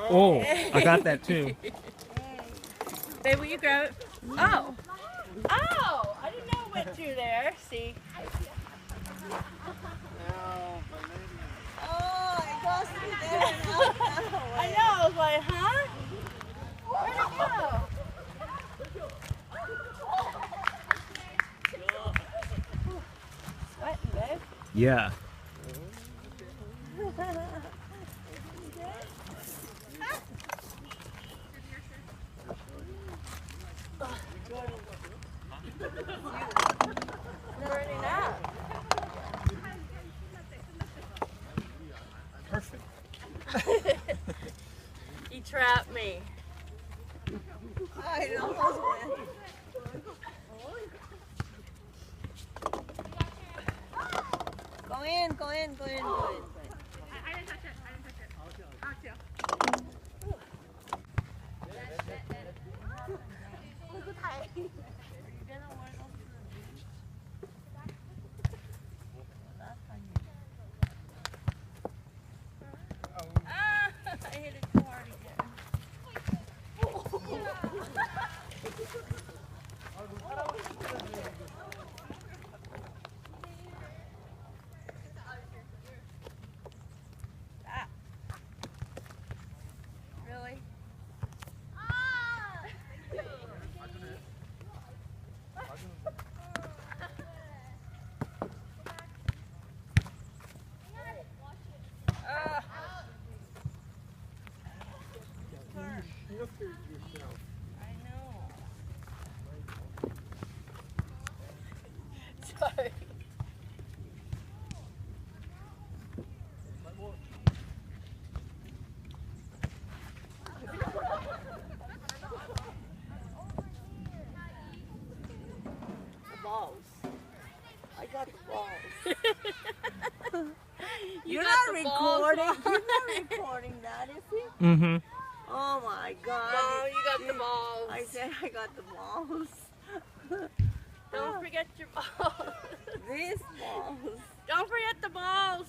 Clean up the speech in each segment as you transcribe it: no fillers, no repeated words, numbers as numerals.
Oh, I got that too. Babe, will you grab it? Oh. Oh, I didn't know it went through there. See? Oh, it goes through there and out that way. I know. I was like, huh? Where'd it go? Sweating, babe. Yeah. Burning up. Perfect. He trapped me. I almost went. Go in, go in, go in, go in. I didn't touch it. I didn't touch it. Out you. Ah, I hit it too hard again. Ah. Really? Ah. I know. Sorry. The balls. I got the balls. You You're got not the balls. recording. You're not recording that, is he? Mm-hmm. Oh my God. Mom, you got the balls. I said I got the balls. Don't forget your balls. These balls. Don't forget the balls.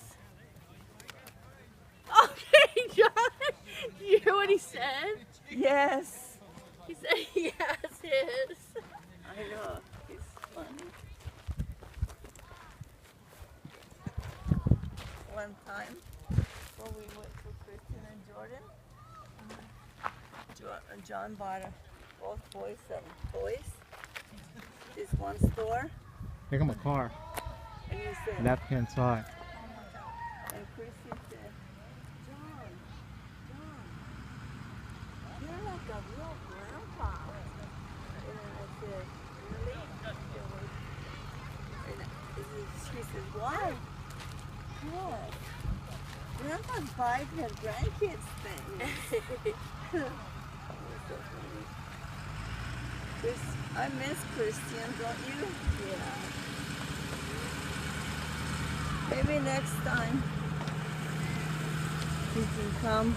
Okay, John. Did you hear what he said? Yes. He said he has his. I know. It's funny. One time when we went to Kristen and Jordan, John bought both boys some toys. This one store, Here come a car. and he said, Left hand side. and Kristen said, John, you're like a real grandpa. And I said, really? And she said, why? Yes. Grandpa's buying her grandkids things. I miss Christian, don't you? Yeah. Maybe next time he can come.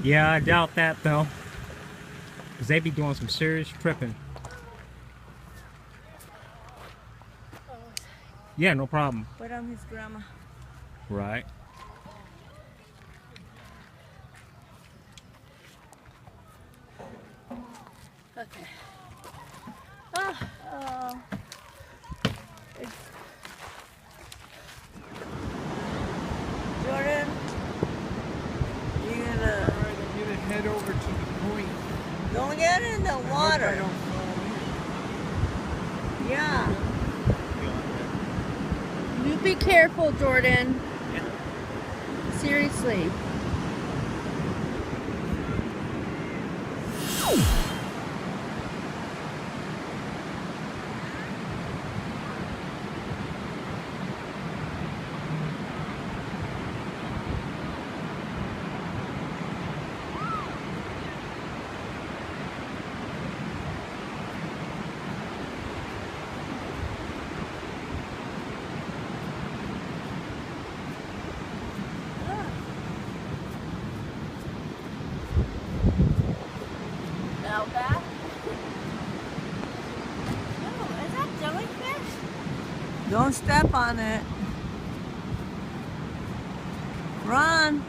Yeah, I doubt that though. Because they be doing some serious tripping. Yeah, no problem. But I'm his grandma. Right. Okay. Oh. It's Jordan, you're gonna Alright, I'm gonna head over to the point. don't get in the water. Yeah. You be careful, Jordan. Seriously. Now back. Oh, is that jellyfish? Don't step on it. on.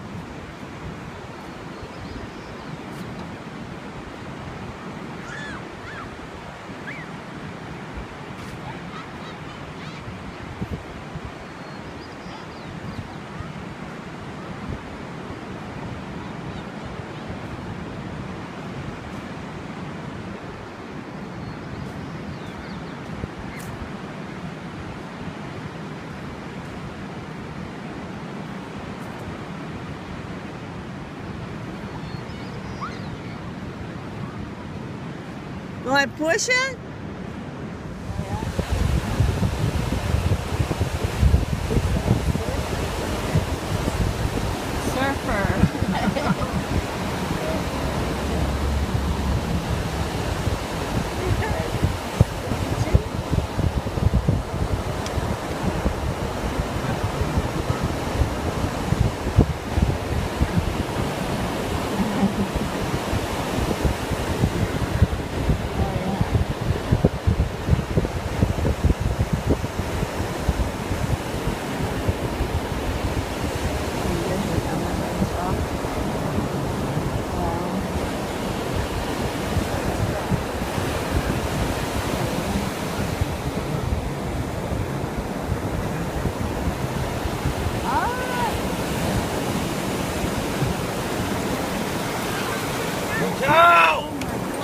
Will I push it?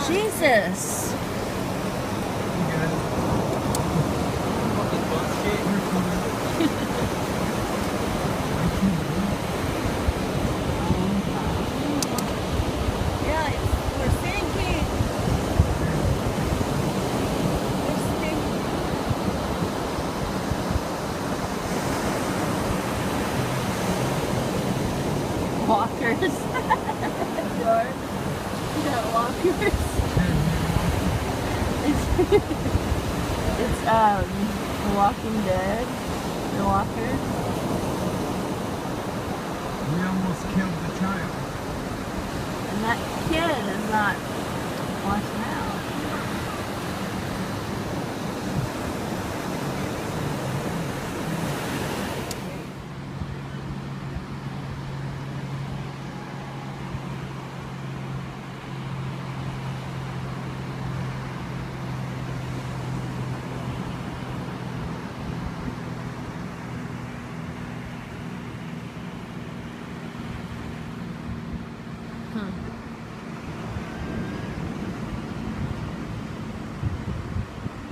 Jesus. Yeah, we're sinking. Walkers. George, you got walkers. It's The Walking Dead, the walkers. We almost killed the child. And that kid is not watching out.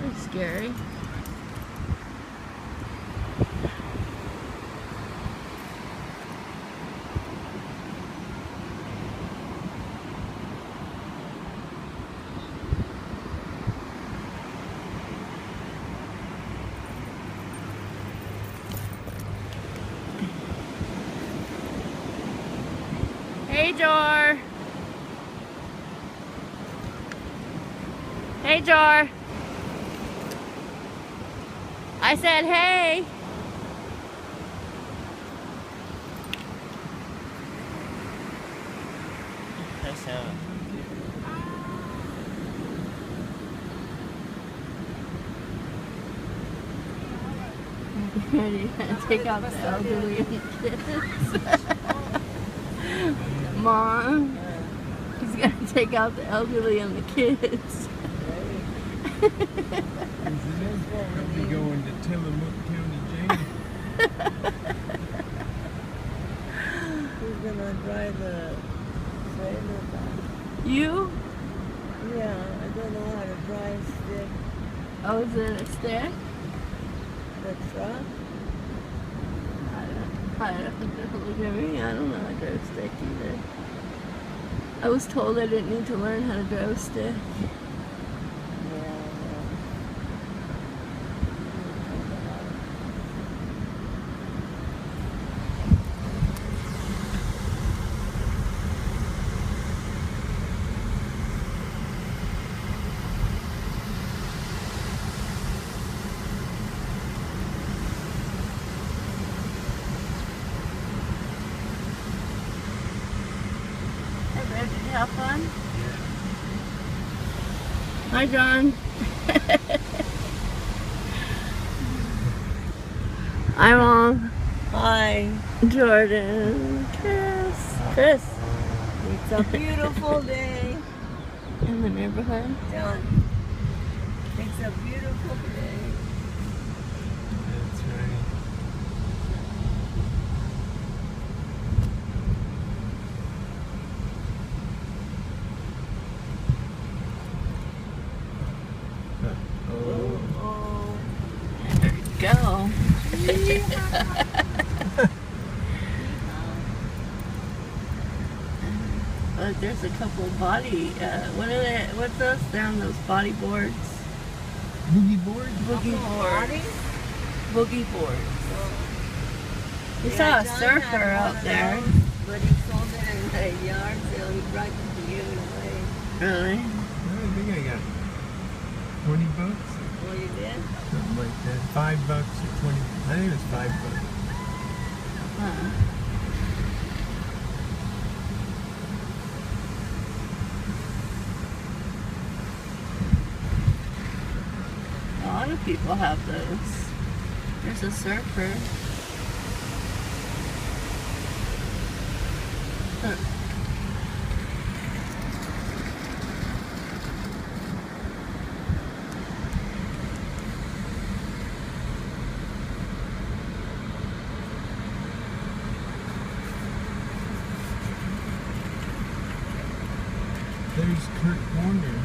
That's scary. Hey, Jar. Hey, Jar. I said, hey. Nice sound. Ready to take out the elderly and the kids. Mom, he's gonna take out the elderly and the kids. He'll be going to Tillamook County Jail. Who's gonna drive the trailer back? You? Yeah, I don't know how to drive stick. Oh, is it a stick? The truck? I don't look at me. I don't know how to drive a stick either. I was told I didn't need to learn how to drive a stick. Did you have fun? Yeah. Hi, John. Hi, Mom. Hi. Hi. Jordan. Chris. Chris. It's a beautiful day. In the neighborhood. John. It's a beautiful day. That's right. Oh. There you go. Look, there's a couple body, what are they, what's those? They're on those body boards. Boogie board? Boogie boards. Boogie boards. We Yeah, saw a John surfer had one out of there. those, but he sold it in the yard sale. He brought it to you away. Really? I think I got 20 bucks. Well, you did? Something like that. $5 or 20. I think it was $5. Huh. A lot of people have those. There's a surfer. Huh. There's Kurt Warner.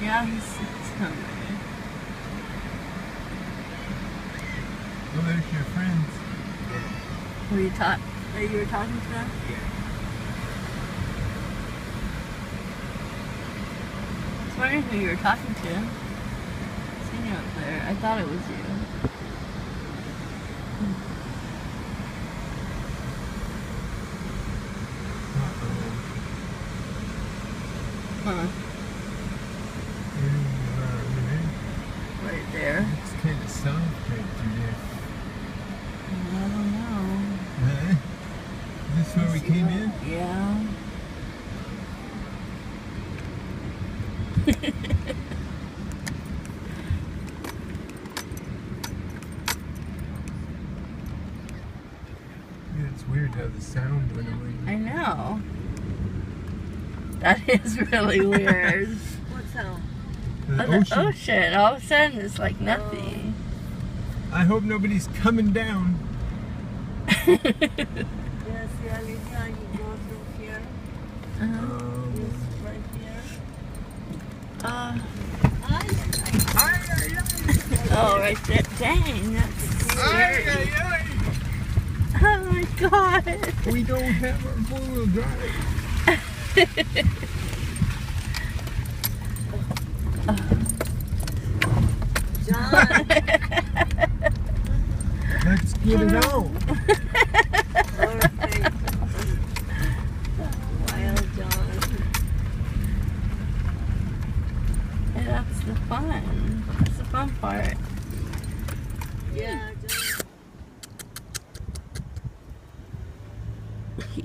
Yeah, he's hungry. Oh, there's your friends. Who you were talking to them? Yeah. I was wondering who you were talking to. Seen you up there. I thought it was you. Huh. Right there. It's kind of soft right through there. I don't know. Huh? Is this where we came in? Yeah. Yeah, it's weird how the sound went away. I know. That is really weird. What's that? The Oh, the ocean. ocean. All of a sudden, it's like nothing. I hope nobody's coming down. Yes, yeah, you go through here. This right here. Oh, right there. Dang, that's scary. Oh my god. We don't have our four-wheel drive. John. Let's get it on. Perfect. Wild John. Yeah, that's the fun. That's the fun part. Yeah.